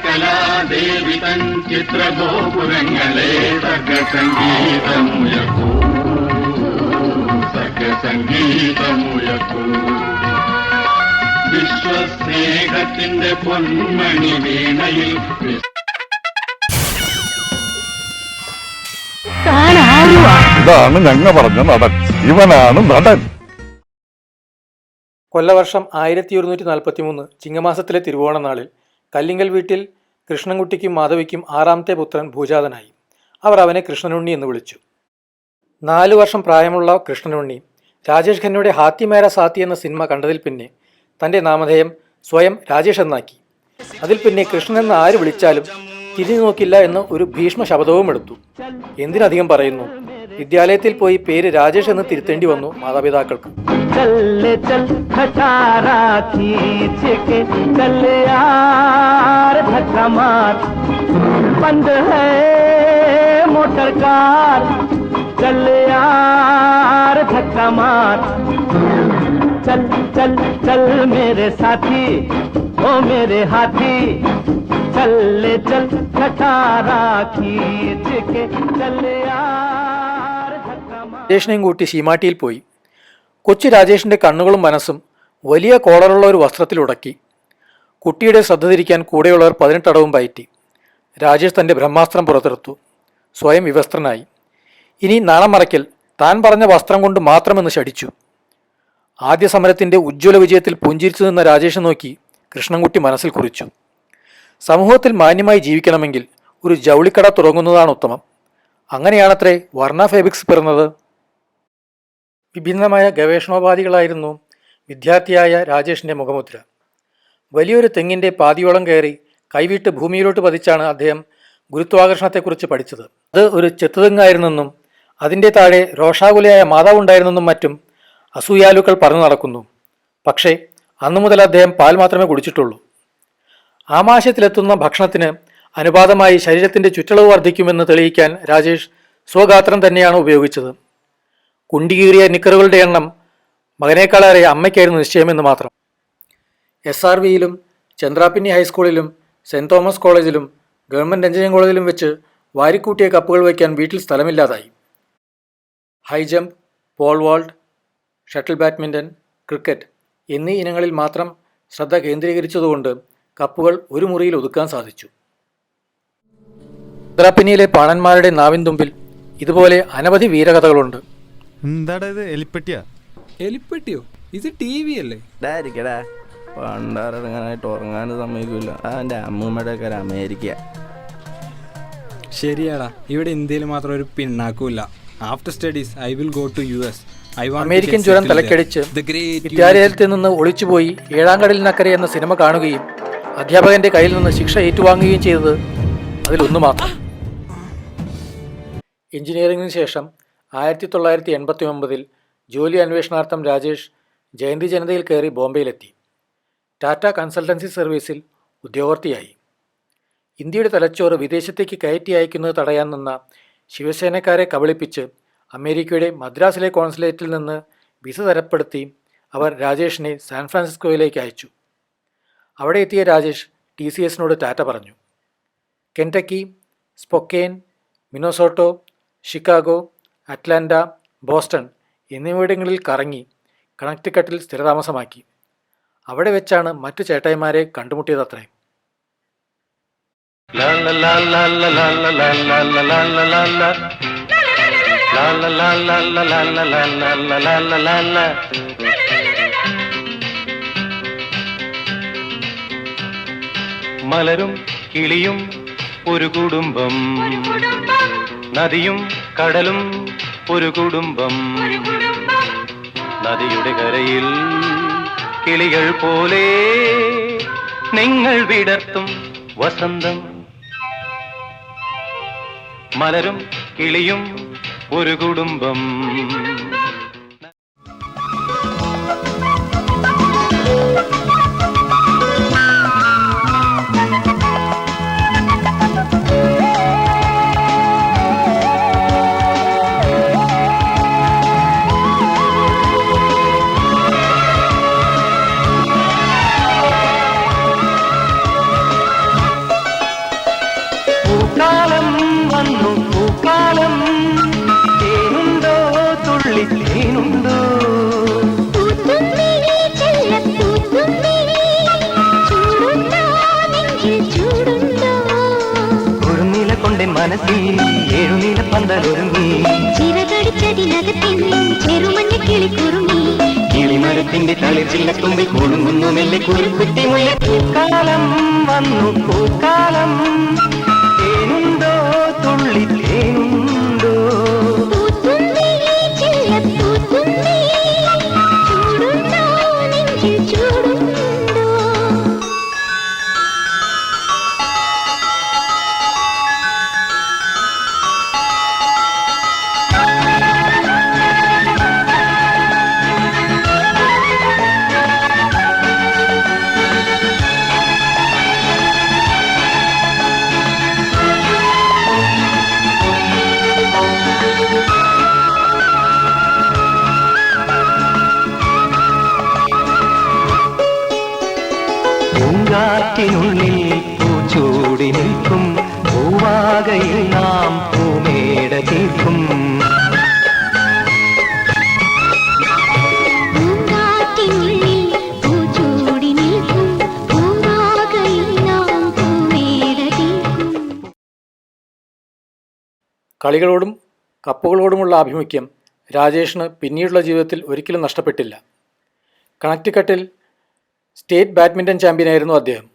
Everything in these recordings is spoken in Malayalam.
കലാദേവി തൻ ചിത്രഗോപുരങ്ങളെ സർഗസംഗീതമുയർത്തൂ, സർഗസംഗീതമുയർത്തൂ. വിശ്വസ്നേഹത്തിന്റെ പൊന്മണി വീണയിൽ ഇതാണ് ഞങ്ങ പറഞ്ഞ നടൻ, ഇവനാണ് നടൻ. കൊല്ലവർഷം 1143 ചിങ്ങമാസത്തിലെ തിരുവോണ നാളിൽ കല്ലിങ്കൽ വീട്ടിൽ കൃഷ്ണൻകുട്ടിക്കും മാധവിക്കും 6ാമത്തെ പുത്രൻ ഭൂജാതനായി. അവർ അവനെ കൃഷ്ണനുണ്ണി എന്ന് വിളിച്ചു. 4 വർഷം പ്രായമുള്ള കൃഷ്ണനുണ്ണി രാജേഷ് ഖന്നയുടെ ഹാത്തി മേര സാത്തി എന്ന സിനിമ കണ്ടതിൽ പിന്നെ തൻ്റെ നാമധേയം സ്വയം രാജേഷ് എന്നാക്കി. അതിൽ പിന്നെ കൃഷ്ണൻ എന്ന് ആര് വിളിച്ചാലും തിരിഞ്ഞു നോക്കില്ല എന്ന് ഒരു ഭീഷ്മ ശപഥവും എടുത്തു. എന്തിനധികം പറയുന്നു, വിദ്യാലയത്തിൽ പോയി പേര് രാജേഷ് എന്ന് തിരുത്തേണ്ടി വന്നു മാതാപിതാക്കൾക്ക്. चल चल चल मेरे साथी ओ मेरे हाथी चल ले चल खटारा खींच के चल यार രാജേഷിനെയും കൂട്ടി ശീമാട്ടിയിൽ പോയി. കൊച്ചു രാജേഷിൻ്റെ കണ്ണുകളും മനസ്സും വലിയ കോളറുള്ള ഒരു വസ്ത്രത്തിലുടക്കി. കുട്ടിയുടെ ശ്രദ്ധ തിരിക്കാൻ കൂടെയുള്ളവർ 18 അടവും പയറ്റി. രാജേഷ് തൻ്റെ ബ്രഹ്മാസ്ത്രം പുറത്തെടുത്തു. സ്വയം വിവസ്ത്രനായി. ഇനി നാണം മറയ്ക്കൽ, താൻ പറഞ്ഞ വസ്ത്രം കൊണ്ട് മാത്രമെന്ന് ശടിച്ചു. ആദ്യ സമരത്തിൻ്റെ ഉജ്ജ്വല വിജയത്തിൽ പുഞ്ചിരിച്ചു നിന്ന രാജേഷ് നോക്കി കൃഷ്ണൻകുട്ടി മനസ്സിൽ കുറിച്ചു. സമൂഹത്തിൽ മാന്യമായി ജീവിക്കണമെങ്കിൽ ഒരു ജൗളിക്കട തുടങ്ങുന്നതാണ് ഉത്തമം. അങ്ങനെയാണത്രേ വർണ്ണ ഫാബ്രിക്സ് പിറന്നത്. വിഭിന്നമായ ഗവേഷണോപാധികളായിരുന്നു വിദ്യാർത്ഥിയായ രാജേഷിൻ്റെ മുഖമുദ്ര. വലിയൊരു തെങ്ങിൻ്റെ പാതിയോളം കയറി കൈവിട്ട് ഭൂമിയിലോട്ട് പതിച്ചാണ് അദ്ദേഹം ഗുരുത്വാകർഷണത്തെക്കുറിച്ച് പഠിച്ചത്. അത് ഒരു ചെത്തുതെങ്ങായിരുന്നെന്നും അതിൻ്റെ താഴെ രോഷാകുലയായ മാതാവുണ്ടായിരുന്നെന്നും മറ്റും അസൂയാലുക്കൾ പറഞ്ഞു നടക്കുന്നു. പക്ഷേ അന്നു മുതൽ അദ്ദേഹം പാൽ മാത്രമേ കുടിച്ചിട്ടുള്ളൂ. ആമാശയത്തിലെത്തുന്ന ഭക്ഷണത്തിന് അനുപാതമായി ശരീരത്തിൻ്റെ ചുറ്റളവ് വർദ്ധിക്കുമെന്ന് തെളിയിക്കാൻ രാജേഷ് സ്വഗാത്രം തന്നെയാണ് ഉപയോഗിച്ചത്. കുണ്ടികീറിയ നിക്കറുകളുടെ എണ്ണം മകനേക്കാളേറെ അമ്മയ്ക്കായിരുന്നു നിശ്ചയമെന്ന് മാത്രം. SRVയിലും ചന്ദ്രാപിന്നി ഹൈസ്കൂളിലും സെൻറ് തോമസ് കോളേജിലും ഗവൺമെൻറ് എഞ്ചിനീയറിംഗ് കോളേജിലും വെച്ച് വാരിക്കൂട്ടിയ കപ്പുകൾ വയ്ക്കാൻ വീട്ടിൽ സ്ഥലമില്ലാതായി. High jump, pole vault, shuttle badminton, cricket എന്നീ ഇനങ്ങളിൽ മാത്രം ശ്രദ്ധ കേന്ദ്രീകരിച്ചതുകൊണ്ട് കപ്പുകൾ ഒരു മുറിയിൽ ഒതുക്കാൻ സാധിച്ചു. ചന്ദ്രാപിന്നിയിലെ പാണന്മാരുടെ നാവിൻ തുമ്പിൽ ഇതുപോലെ അനവധി വീരകഥകളുണ്ട്. എന്താടത്, എലിപ്പെട്ടിയോ? ഇത് TV അല്ലേ? പണ്ടാറിറങ്ങാനായിട്ട് ഉറങ്ങാനും സമ്മതിക്കില്ല. എൻ്റെ അമ്മൂമ്മയുടെ ഒക്കെ അമേരിക്ക. ശരിയാടാ, ഇവിടെ ഇന്ത്യയിൽ മാത്രം ഒരു പിണ്ണാക്കുമില്ല. After studies I will go to US. American ജ്വരം തലക്കടിച്ച് വിദ്യാലയത്തിൽ നിന്ന് ഒളിച്ചുപോയി 7ാം കടലിനക്കരെ എന്ന സിനിമ കാണുകയും അധ്യാപകന്റെ കയ്യിൽ നിന്ന് ശിക്ഷ ഏറ്റുവാങ്ങുകയും ചെയ്തത് അതിലൊന്നു മാത്രം. എഞ്ചിനീയറിംഗിന് ശേഷം 1989 ജോലി അന്വേഷണാർത്ഥം രാജേഷ് ജയന്തി ജനതയിൽ കയറി ബോംബെയിലെത്തി. ടാറ്റ കൺസൾട്ടൻസി സർവീസിൽ ഉദ്യോഗാർത്ഥിയായി. ഇന്ത്യയുടെ തലച്ചോറ് വിദേശത്തേക്ക് കയറ്റി അയക്കുന്നത് തടയാൻ നിന്ന ശിവസേനക്കാരെ കബളിപ്പിച്ച് അമേരിക്കയുടെ മദ്രാസിലെ കോൺസുലേറ്റിൽ നിന്ന് വിസ തരപ്പെടുത്തി അവർ രാജേഷിനെ സാൻ ഫ്രാൻസിസ്കോയിലേക്ക് അയച്ചു. അവിടെ എത്തിയ രാജേഷ് TCSനോട് ടാറ്റ പറഞ്ഞു. കെൻറ്റക്കി, സ്പൊക്കെയിൻ, മിനസോട്ടോ, ഷിക്കാഗോ, അറ്റ്ലാന്റ, ബോസ്റ്റൺ എന്നിവിടങ്ങളിൽ കറങ്ങി കണക്റ്റിക്കട്ടിൽ സ്ഥിരതാമസമാക്കി. അവിടെ വെച്ചാണ് മറ്റു ചേട്ടായിമാരെ കണ്ടുമുട്ടിയതത്രേ. മലരും കിളിയും ഒരു കുടുംബം, നദിയും കടലും ഒരു കുടുംബം, നദിയുടെ കരയിൽ കിളികൾ പോലെ നിങ്ങൾ വിടർത്തും വസന്തം. മലരും കിളിയും ഒരു കുടുംബം. മനസ്സിൽ ഏഴുനീല പന്തലൊരുങ്ങി കിളിമരത്തിന്റെ തളിർ ചില്ലത്തുമ്പിൽ കൊടുങ്ങുന്നു മെല്ലെ കുറിക്കുട്ടി മുല്ല പൂക്കാലം വന്നു പൂക്കാലം തേനുണ്ടോ തുള്ളി തേനുണ്ടോ പൂങ്കാറ്റിനുള്ളിൽ പൂച്ചൂടി നിൽക്കും പൂവാകയിൽ നാം പൂമേട തീർക്കും കളികളോടും കപ്പുകളോടുമുള്ള ആഭിമുഖ്യം രാജേഷിന് പിന്നീടുള്ള ജീവിതത്തിൽ ഒരിക്കലും നഷ്ടപ്പെട്ടില്ല. കണക്റ്റിക്കട്ടിൽ സ്റ്റേറ്റ് ബാഡ്മിൻ്റൺ ചാമ്പ്യനായിരുന്നു അദ്ദേഹം.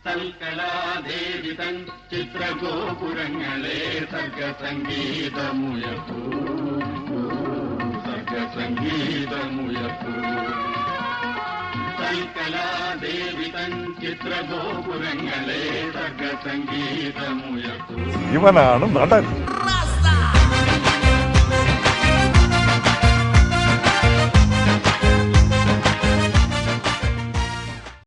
സൽക്കലാദേവി തൻ ചിത്രഗോപുരങ്ങളെ സർഗസംഗീതമുയർത്തൂ, സർഗസംഗീതമുയർത്തൂ. സൽക്കലാദേവി തൻ ചിത്രഗോപുരങ്ങളെ സർഗസംഗീതമുയർത്തൂ. ഇവനാണ് നടൻ.